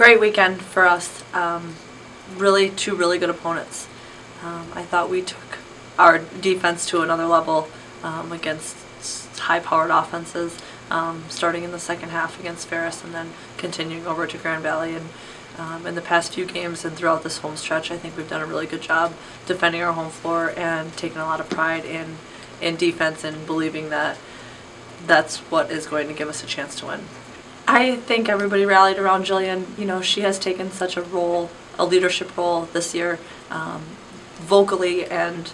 Great weekend for us. Really, two really good opponents. I thought we took our defense to another level against high-powered offenses, starting in the second half against Ferris and then continuing over to Grand Valley. And in the past few games and throughout this home stretch, I think we've done a really good job defending our home floor and taking a lot of pride in defense and believing that that's what is going to give us a chance to win. I think everybody rallied around Jillian. You know, she has taken such a role, a leadership role this year, vocally and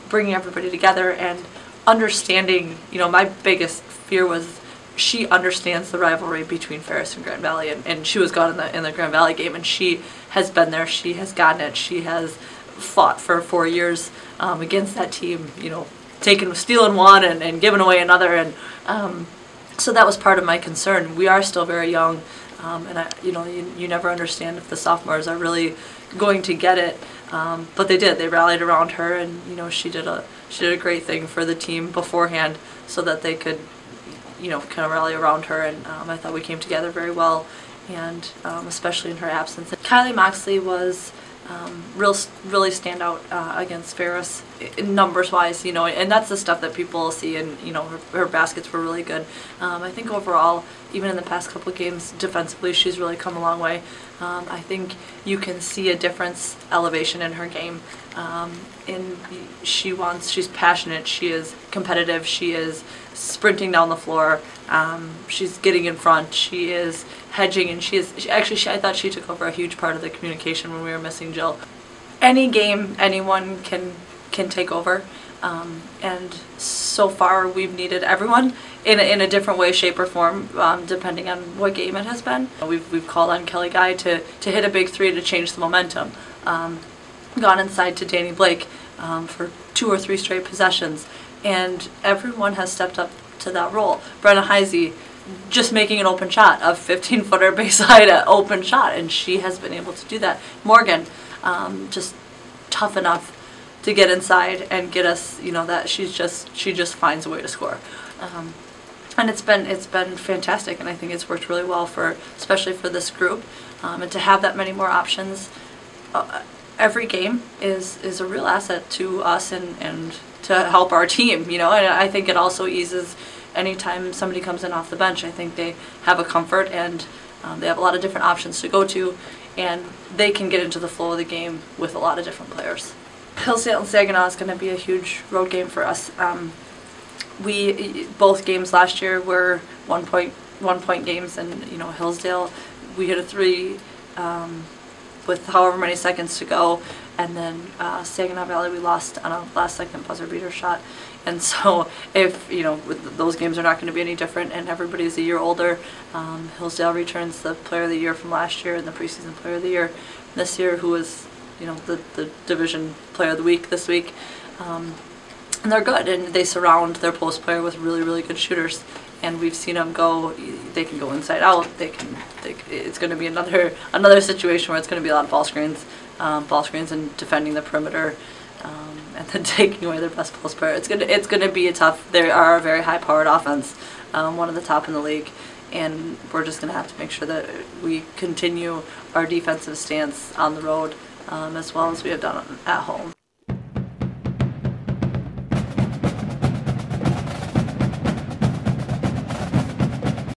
bringing everybody together and understanding. You know, my biggest fear was she understands the rivalry between Ferris and Grand Valley, and she was gone in the Grand Valley game, and she has been there. She has gotten it. She has fought for 4 years against that team. You know, stealing one and giving away another, and so that was part of my concern. We are still very young, and you never understand if the sophomores are really going to get it, but they did. They rallied around her, and you know, she did a great thing for the team beforehand, so that they could, you know, kind of rally around her. And I thought we came together very well, and especially in her absence. Kylie Moxley was really stand out against Ferris numbers-wise, you know, and that's the stuff that people see, and you know, her baskets were really good. I think overall, even in the past couple of games, defensively, she's really come a long way. I think you can see a difference, elevation in her game. She's passionate, she is competitive, she is sprinting down the floor, she's getting in front, she is hedging, and I thought she took over a huge part of the communication when we were missing Jill. Any game, anyone can take over, and so far we've needed everyone in a different way, shape, or form, depending on what game it has been. We've called on Kelly Guy to hit a big three to change the momentum. Gone inside to Danny Blake for 2 or 3 straight possessions, and everyone has stepped up to that role. Brenna Heisey just making an open shot, a 15-footer baseline open shot, and she has been able to do that. Morgan, just tough enough to get inside and get us, you know, that she just finds a way to score. And it's been fantastic, and I think it's worked really well especially for this group, and to have that many more options. Every game is a real asset to us and to help our team, you know, and I think it also eases anytime somebody comes in off the bench. I think they have a comfort, and they have a lot of different options to go to, and they can get into the flow of the game with a lot of different players. Hillsdale and Saginaw is going to be a huge road game for us. Both games last year were one point games, and you know, Hillsdale, we hit a 3 with however many seconds to go, and then Saginaw Valley, we lost on a last-second buzzer beater shot. And so, if you know, those games are not going to be any different, and everybody's a year older. Hillsdale returns the Player of the Year from last year and the preseason Player of the Year this year, who was, you know, the Division Player of the Week this week. And they're good, and they surround their post player with really, really good shooters. And we've seen them go. They can go inside out. It's going to be another situation where it's going to be a lot of ball screens and defending the perimeter, and then taking away their best post player. It's going to be a tough. They are a very high-powered offense, one of the top in the league, and we're just going to have to make sure that we continue our defensive stance on the road, as well as we have done at home.